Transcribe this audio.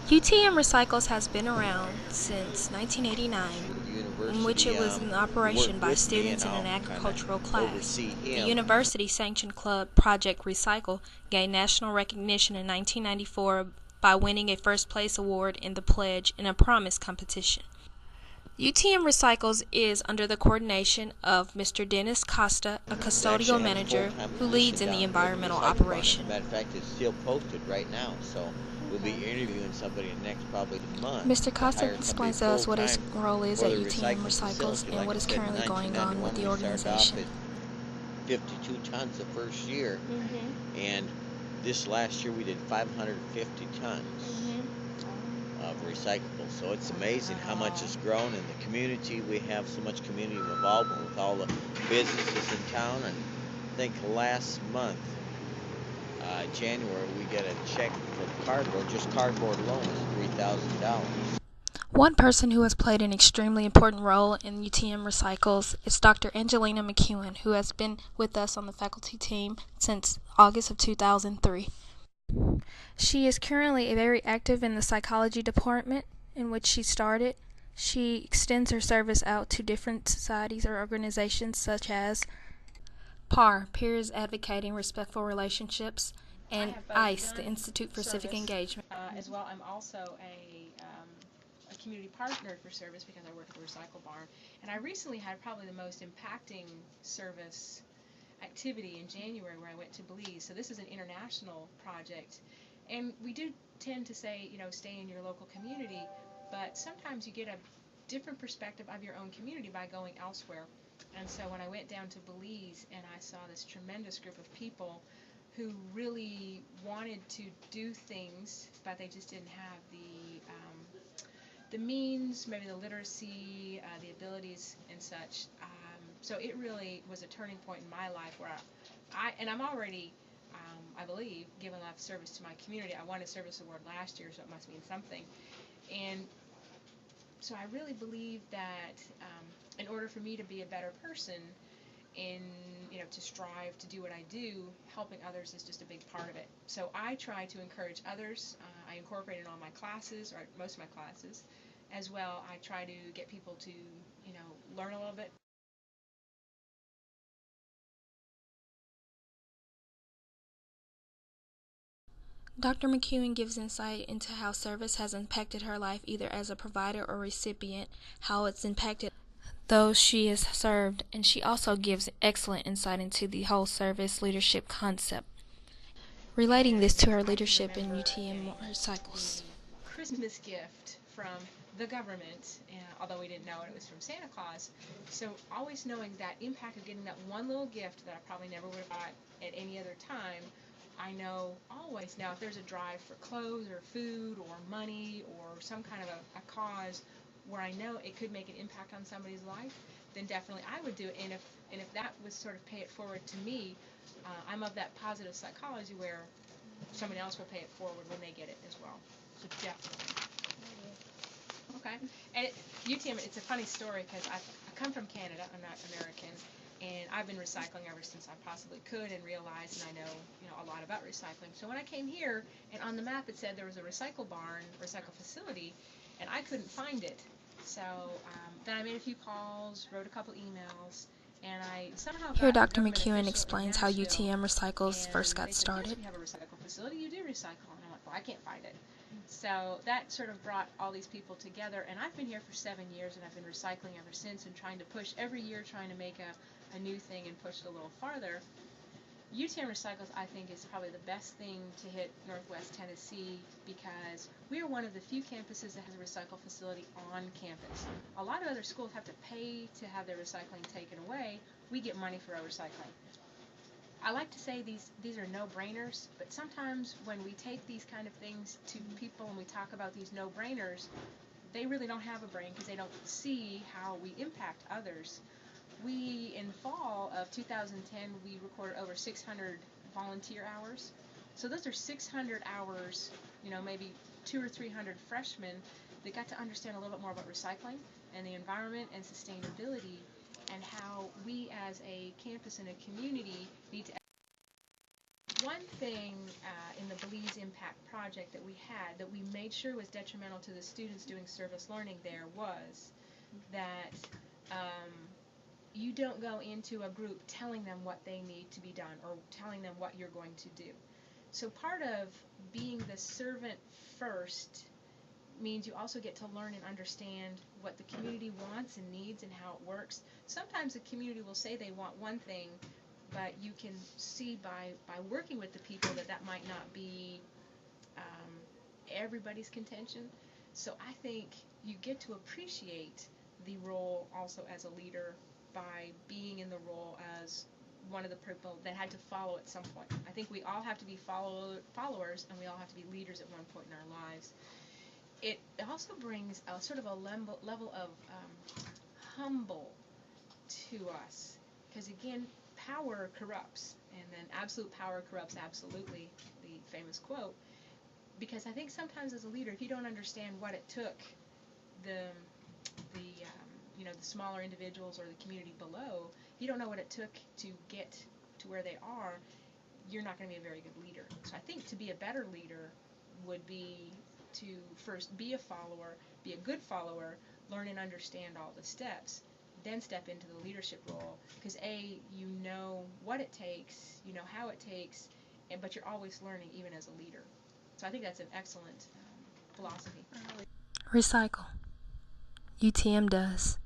UTM Recycles has been around since 1989, The in which university it was in operation worked by with me, and students in I'll an kind of agricultural class. oversee The him. university-sanctioned club Project Recycle gained national recognition in 1994 by winning a first-place award in the Pledge and a Promise competition. UTM Recycles is under the coordination of Mr. Dennis Costa, a We actually custodial have a manager full-time who leads position in the down here at the environmental recycle barn. As a operation. matter of fact, it's still posted right now, so we'll Okay. be interviewing somebody in the next probably month Mr. to Costa hire somebody explains to us what his full-time role is for at the UTM recycling Recycles facility. and Like what I is said, in currently going on with 1991 the we started off organization. at 52 tons the first year, and this last year we did 550 tons of recyclables. So it's amazing how much it's grown in the community. We have so much community involvement with all the businesses in town. And I think last month, January, we get a check for cardboard. Just cardboard alone is $3,000. One person who has played an extremely important role in UTM Recycles is Dr. Angelina McEwen, who has been with us on the faculty team since August of 2003. She is currently very active in the psychology department in which she started. She extends her service out to different societies or organizations such as PAR, Peers Advocating Respectful Relationships, and ICE, the Institute for Civic Engagement. As well, I'm also a community partner for service because I work at the Recycle Barn. And I recently had probably the most impacting service activity in January where I went to Belize. So this is an international project. And we do tend to say, stay in your local community, but sometimes you get a different perspective of your own community by going elsewhere. And so when I went down to Belize and I saw this tremendous group of people who really wanted to do things, but they just didn't have the means, maybe the literacy, the abilities, and such. So it really was a turning point in my life where I'm already, I believe, giving enough service to my community. I won a service award last year, so it must mean something. And so I really believe that in order for me to be a better person, in to strive to do what I do, helping others is just a big part of it. So I try to encourage others. I incorporate it in all my classes, or most of my classes, as well. I try to get people to learn a little bit. Dr. McEwen gives insight into how service has impacted her life either as a provider or recipient, how it's impacted those she has served, and she also gives excellent insight into the whole service leadership concept, relating this to her I can leadership in remember UTM getting Recycles. a Christmas gift from the government, although we didn't know it was from Santa Claus. So always knowing that impact of getting that one little gift that I probably never would have got at any other time, I know always now if there's a drive for clothes or food or money or some kind of a cause where I know it could make an impact on somebody's life, then definitely I would do it. And if that was sort of pay it forward to me, I'm of that positive psychology where somebody else will pay it forward when they get it as well. So definitely. Okay. And UTM, it's a funny story because I come from Canada. I'm not American, and I've been recycling ever since I possibly could, and realized, and I know a lot about recycling. So when I came here, and on the map it said there was a recycle barn, recycle facility, and I couldn't find it. So then I made a few calls, wrote a couple emails, and I somehow Here, got a Dr. government McEwen official in explains how Nashville, UTM Recycles and first they got said, yes, started. we have a recycle facility. You do recycle. And I'm like, well, I can't find it. So that sort of brought all these people together, and I've been here for 7 years, and I've been recycling ever since, and trying to push every year, trying to make a new thing and push it a little farther. UTM Recycles, I think, is probably the best thing to hit Northwest Tennessee because we are one of the few campuses that has a recycle facility on campus. A lot of other schools have to pay to have their recycling taken away. We get money for our recycling. I like to say these are no-brainers, but sometimes when we take these kind of things to people and we talk about these no-brainers, they really don't have a brain because they don't see how we impact others. In fall of 2010, we recorded over 600 volunteer hours. So those are 600 hours, maybe 200 or 300 freshmen that got to understand a little bit more about recycling and the environment and sustainability, and how we as a campus and a community need to one thing in the Belize Impact project that we had that we made sure was detrimental to the students doing service learning there was that you don't go into a group telling them what they need to be done or telling them what you're going to do. So part of being the servant first means you also get to learn and understand what the community wants and needs and how it works. Sometimes the community will say they want one thing, but you can see by working with the people that might not be everybody's contention. So I think you get to appreciate the role also as a leader by being in the role as one of the people that had to follow at some point. I think we all have to be followers, and we all have to be leaders at one point in our lives. It also brings a sort of a level of humble to us, because again, power corrupts, and then absolute power corrupts absolutely, the famous quote. Because I think sometimes as a leader, if you don't understand what it took, the smaller individuals or the community below, if you don't know what it took to get to where they are, you're not going to be a very good leader. So I think to be a better leader would be to first be a follower, be a good follower, learn and understand all the steps, then step into the leadership role, because you know what it takes, you know how it takes, but you're always learning even as a leader. So I think that's an excellent philosophy. Recycle. UTM does.